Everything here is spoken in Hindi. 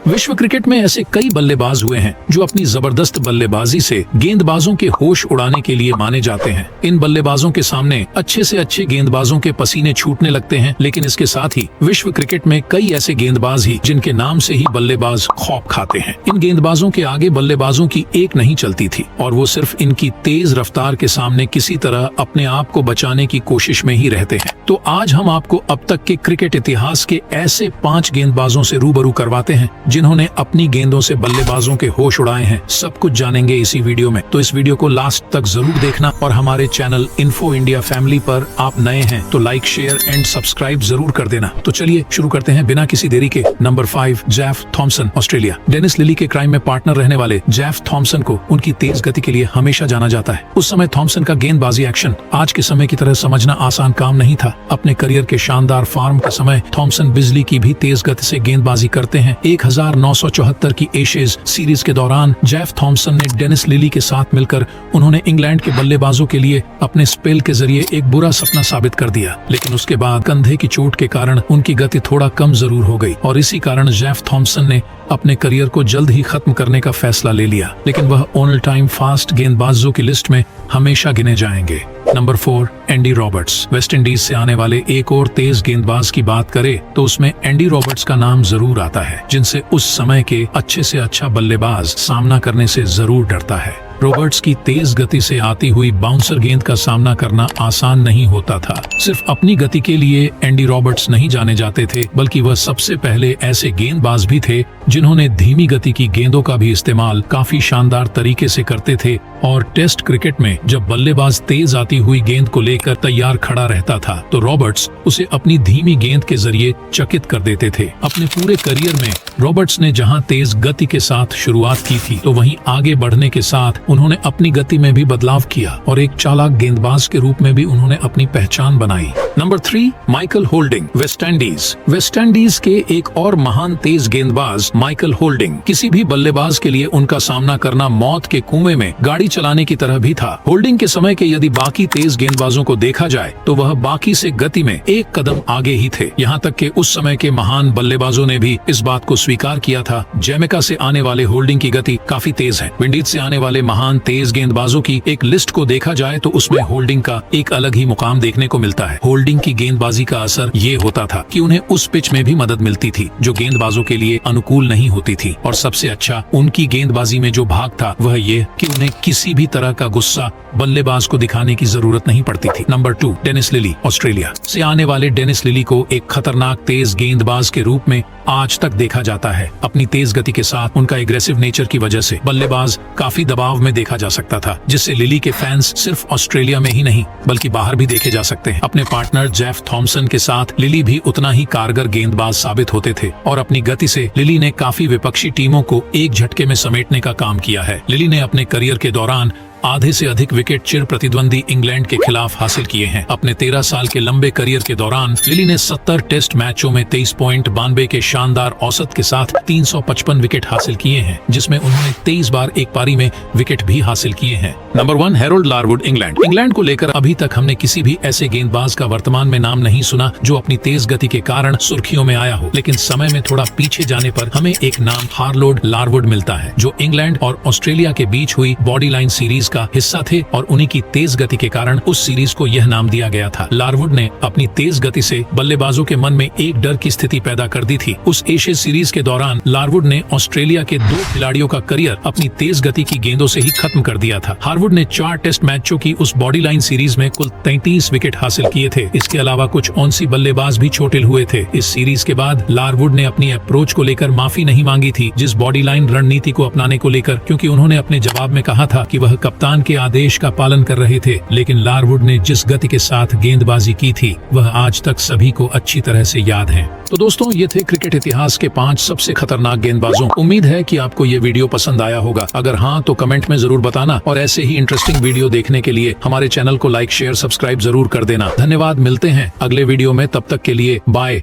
विश्व क्रिकेट में ऐसे कई बल्लेबाज हुए हैं जो अपनी जबरदस्त बल्लेबाजी से गेंदबाजों के होश उड़ाने के लिए माने जाते हैं। इन बल्लेबाजों के सामने अच्छे से अच्छे गेंदबाजों के पसीने छूटने लगते हैं, लेकिन इसके साथ ही विश्व क्रिकेट में कई ऐसे गेंदबाज ही जिनके नाम से ही बल्लेबाज खौफ खाते हैं। इन गेंदबाजों के आगे बल्लेबाजों की एक नहीं चलती थी और वो सिर्फ इनकी तेज रफ्तार के सामने किसी तरह अपने आप को बचाने की कोशिश में ही रहते हैं। तो आज हम आपको अब तक के क्रिकेट इतिहास के ऐसे 5 गेंदबाजों से रूबरू करवाते हैं जिन्होंने अपनी गेंदों से बल्लेबाजों के होश उड़ाए हैं। सब कुछ जानेंगे इसी वीडियो में, तो इस वीडियो को लास्ट तक जरूर देखना। और हमारे चैनल इन्फो इंडिया फैमिली पर आप नए हैं तो लाइक, शेयर एंड सब्सक्राइब जरूर कर देना। तो चलिए शुरू करते हैं बिना किसी देरी के। Number 5, Jeff Thomson, Australia. Dennis Lillee के क्राइम में पार्टनर रहने वाले जेफ थॉमसन को उनकी तेज गति के लिए हमेशा जाना जाता है। उस समय थॉमसन का गेंदबाजी एक्शन आज के समय की तरह समझना आसान काम नहीं था। अपने करियर के शानदार फॉर्म के समय थॉमसन बिजली की भी तेज गति से गेंदबाजी करते हैं। 1974 की एशेज सीरीज के दौरान जेफ थॉमसन ने डेनिस लिली के साथ मिलकर उन्होंने इंग्लैंड के बल्लेबाजों के लिए अपने स्पेल के जरिए एक बुरा सपना साबित कर दिया। लेकिन उसके बाद कंधे की चोट के कारण उनकी गति थोड़ा कम जरूर हो गई और इसी कारण जेफ थॉमसन ने अपने करियर को जल्द ही खत्म करने का फैसला ले लिया। लेकिन वह ऑल टाइम फास्ट गेंदबाजों की लिस्ट में हमेशा गिने जाएंगे। Number 4, Andy Roberts. West Indies से आने वाले एक और तेज गेंदबाज की बात करें तो उसमें एंडी रॉबर्ट्स का नाम जरूर आता है, जिनसे उस समय के अच्छे से अच्छा बल्लेबाज सामना करने से जरूर डरता है। रॉबर्ट्स की तेज गति से आती हुई बाउंसर गेंद का सामना करना आसान नहीं होता था। सिर्फ अपनी गति के लिए एंडी रॉबर्ट्स नहीं जाने जाते थे, बल्कि वह सबसे पहले ऐसे गेंदबाज भी थे जिन्होंने धीमी गति की गेंदों का भी इस्तेमाल काफी शानदार तरीके से करते थे। और टेस्ट क्रिकेट में जब बल्लेबाज तेज आती हुई गेंद को लेकर तैयार खड़ा रहता था तो रॉबर्ट्स उसे अपनी धीमी गेंद के जरिए चकित कर देते थे। अपने पूरे करियर में रॉबर्ट्स ने जहां तेज गति के साथ शुरुआत की थी, तो वहीं आगे बढ़ने के साथ उन्होंने अपनी गति में भी बदलाव किया और एक चालाक गेंदबाज के रूप में भी उन्होंने अपनी पहचान बनाई। Number 3, Michael holding, West Indies. West Indies के एक और महान तेज गेंदबाज माइकल होल्डिंग। किसी भी बल्लेबाज के लिए उनका सामना करना मौत के कुएं में गाड़ी चलाने की तरह भी था। होल्डिंग के समय के यदि बाकी तेज गेंदबाजों को देखा जाए तो वह बाकी से गति में एक कदम आगे ही थे। यहाँ तक कि उस समय के महान बल्लेबाजों ने भी इस बात को स्वीकार किया था। जमैका से आने वाले होल्डिंग की गति काफी तेज है। विंडीज से आने वाले महान तेज गेंदबाजों की एक लिस्ट को देखा जाए तो उसमें होल्डिंग का एक अलग ही मुकाम देखने को मिलता है। होल्डिंग की गेंदबाजी का असर ये होता था कि उन्हें उस पिच में भी मदद मिलती थी जो गेंदबाजों के लिए अनुकूल नहीं होती थी। और सबसे अच्छा उनकी गेंदबाजी में जो भाग था वह ये कि उन्हें किसी भी तरह का गुस्सा बल्लेबाज को दिखाने की जरूरत नहीं पड़ती थी। नंबर 2, डेनिस लिली, ऑस्ट्रेलिया से आने वाले डेनिस लिली को एक खतरनाक तेज गेंदबाज के रूप में आज तक देखा जाता है। अपनी तेज गति के साथ उनका एग्रेसिव नेचर की वजह से बल्लेबाज काफी दबाव में देखा जा सकता था, जिससे लिली के फैंस सिर्फ ऑस्ट्रेलिया में ही नहीं बल्कि बाहर भी देखे जा सकते हैं। अपने पार्टनर जेफ थॉमसन के साथ लिली भी उतना ही कारगर गेंदबाज साबित होते थे और अपनी गति से लिली ने काफी विपक्षी टीमों को एक झटके में समेटने का काम किया है। लिली ने अपने करियर के दौरान आधे से अधिक विकेट चिर प्रतिद्वंदी इंग्लैंड के खिलाफ हासिल किए हैं। अपने 13 साल के लंबे करियर के दौरान लिली ने 70 टेस्ट मैचों में 23.92 के शानदार औसत के साथ 355 विकेट हासिल किए हैं, जिसमें उन्होंने 23 बार एक पारी में विकेट भी हासिल किए हैं। Number 1, Harold Larwood, England. England को लेकर अभी तक हमने किसी भी ऐसे गेंदबाज का वर्तमान में नाम नहीं सुना जो अपनी तेज गति के कारण सुर्खियों में आया हो, लेकिन समय में थोड़ा पीछे जाने पर हमें एक नाम हैरोल्ड लारवुड मिलता है, जो इंग्लैंड और ऑस्ट्रेलिया के बीच हुई बॉडी लाइन सीरीज का हिस्सा थे और उन्हीं की तेज गति के कारण उस सीरीज को यह नाम दिया गया था। लारवुड ने अपनी तेज गति से बल्लेबाजों के मन में एक डर की स्थिति पैदा कर दी थी। उस एशिया सीरीज के दौरान लारवुड ने ऑस्ट्रेलिया के 2 खिलाड़ियों का करियर अपनी तेज गति की गेंदों से ही खत्म कर दिया था। हार्वुड ने 4 टेस्ट मैचों की उस बॉडी लाइन सीरीज में कुल 33 विकेट हासिल किए थे। इसके अलावा कुछ औंसी बल्लेबाज भी चोटिल हुए थे। इस सीरीज के बाद लारवुड ने अपनी अप्रोच को लेकर माफी नहीं मांगी थी, जिस बॉडी लाइन रणनीति को अपनाने को लेकर, क्योंकि उन्होंने अपने जवाब में कहा था कि वह कप्तान के आदेश का पालन कर रहे थे। लेकिन लारवुड ने जिस गति के साथ गेंदबाजी की थी वह आज तक सभी को अच्छी तरह से याद है। तो दोस्तों, ये थे क्रिकेट इतिहास के 5 सबसे खतरनाक गेंदबाजों। उम्मीद है कि आपको ये वीडियो पसंद आया होगा। अगर हाँ तो कमेंट में जरूर बताना और ऐसे ही इंटरेस्टिंग वीडियो देखने के लिए हमारे चैनल को लाइक, शेयर, सब्सक्राइब जरूर कर देना। धन्यवाद। मिलते हैं अगले वीडियो में, तब तक के लिए बाय।